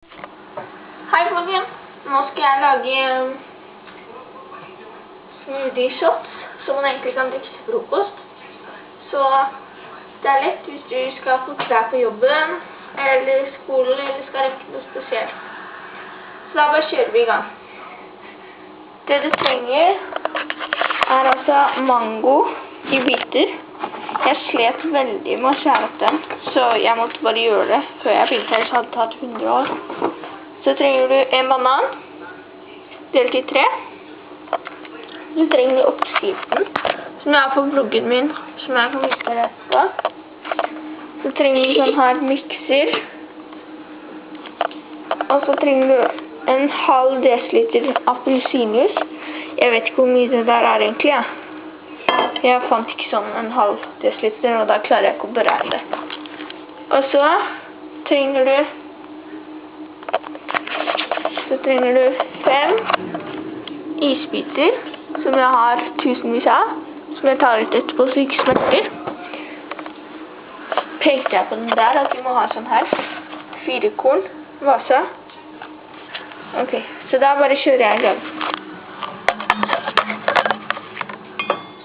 Hei folkens, nå skal jeg lage smoothie shots som man egentlig kan drikke til frokost. Så det er lett hvis du skal forte deg på jobben, eller skolen, eller skal rekke noe spesielt. Så da bare kjører vi i gang. Det du trenger er altså mango i biter. Jeg slet veldig med å skjære opp den, så jeg måtte bare gjøre det før jeg begynte, ellers hadde det tatt 100 år. Så trenger du en banan, delt i 3. Du trenger oppskriften, som jeg har på bloggen min, som jeg kan vise deg etterpå. Så trenger du sånn her mikser. Og så trenger du en halv desiliter appelsinjuice. Jeg vet ikke hvor mye det der er egentlig, ja. Jeg fant ikke sånn en halv desiliter, og da klarer jeg ikke å beregne det. Og så trenger du 5 isbiter, som jeg har tusenvis av, som jeg tar ut etterpå så ikke smerter. Pekte jeg på den der, at vi må ha sånn her. 4 korn, vasa. Ok, så da bare kjører jeg i gang.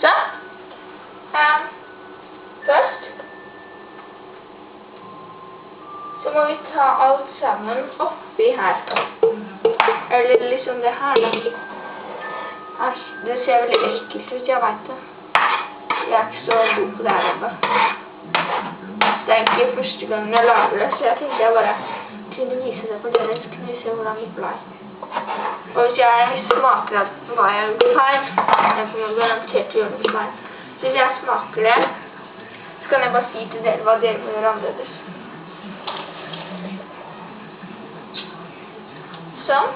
Så, først så må vi ta alt sammen oppi her. Eller liksom det her da. Æsj, det ser veldig ekkelt ut, jeg vet det. Jeg er ikke så god på det her enda. Det er ikke første gang jeg lager det, så jeg tenkte jeg bare kunne vise det for dere, så kunne vi se hvordan det ble. Og hvis jeg smaker at hva jeg har gjort feil, jeg kommer garantert til å gjøre noe feil. Så hvis jeg smaker det, så kan jeg bare si til dere hva dere må gjøre annerledes. Sånn.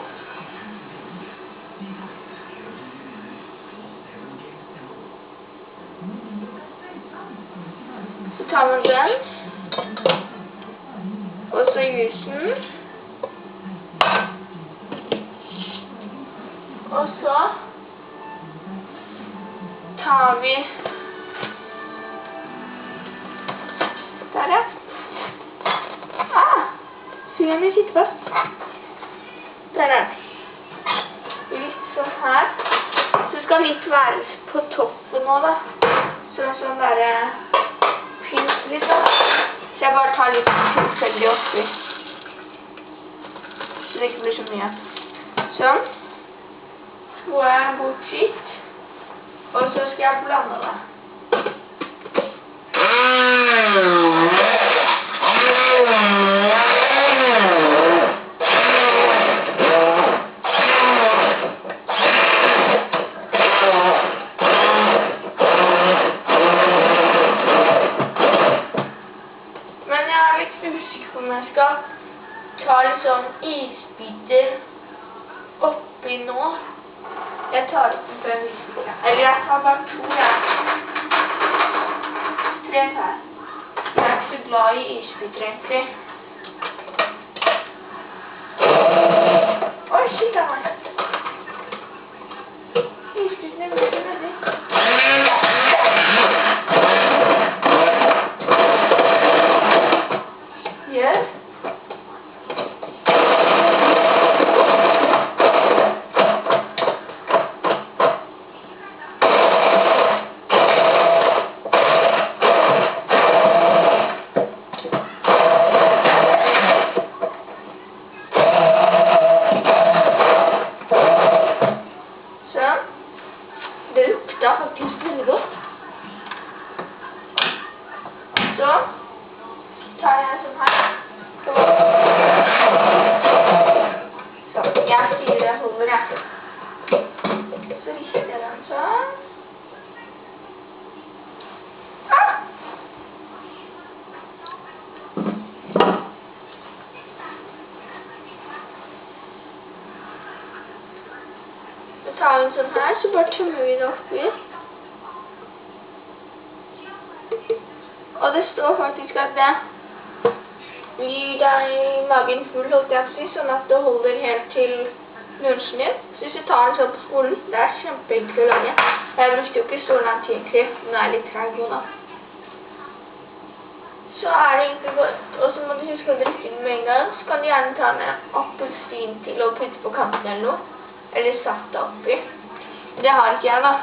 Så tar man den, og så juicen, og så tar vi der, ja. Fingeren min sitter fast. Der er det. Litt sånn her. Så skal litt være på toppen nå da. Sånn der pynt litt da. Så jeg bare tar litt tilfeldig oppi. Så det ikke blir så mye. Sånn. Så går jeg bort hit. Og så skal jeg blande det. Jeg skal ta litt sånn isbiter oppi nå. Jeg tar ikke før en isbiter. Eller jeg tar bare 2 her. 3 her. Jeg er ikke så glad i isbiter egentlig. Oi, shit av meg. Isbitene blir så veldig. Yes. Sånn. Det lukta faktisk veldig godt. Så tar jeg sånn her. Så, jeg sier det holder jeg. Så rister jeg den sånn. Så tar vi den sånn her, så bare tømmer vi det oppi. Og det står faktisk at det gir deg magen full, holdt jeg på å si, sånn at det holder helt til lunsjen din. Så hvis du tar den sånn på skolen, det er kjempeenkelt å lage. Jeg brukte jo ikke så lang tid egentlig, men det er litt treg nå da. så det egentlig godt. Og så må du huske å drikke den med en gang. Så kan du gjerne ta med appelsin til og putte på kanten eller noe. Eller saft oppi. Det har ikke jeg da.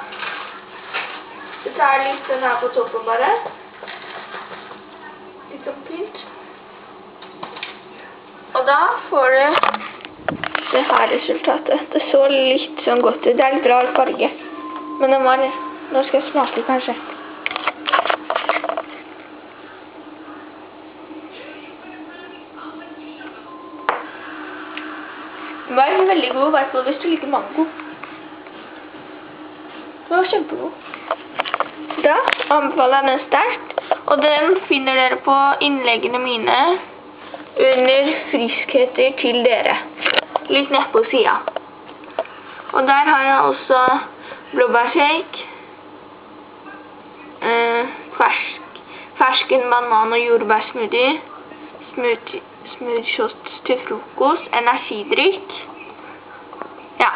Så tar jeg litt den her på toppen bare. Litt sånn pynt. Og da får du det her resultatet. Det så litt sånn godt ut. Det er litt rar farge. Men den var, nå skal jeg smake kanskje. Den var veldig god, i hvert fall hvis du liker mango. Den var kjempegod. Da anbefaler jeg den sterkt, og den finner dere på innleggene mine under friskheter til dere. Litt ned på siden. Og der har jeg også blåbærshake, fersken banan og jordbærsmoothie, smoothie shots til frokost, energidrikk. Ja.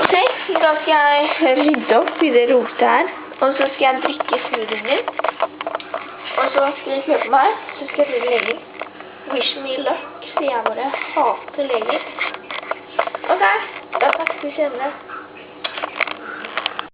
Ok, da skal jeg rydde opp i det rotet her, og så skal jeg drikke smoothien min. Og så skal jeg kjøpe meg, så skal jeg bli leger. Wish me luck, sier jeg bare. Hater leger. Ok, da snakkes vi senere.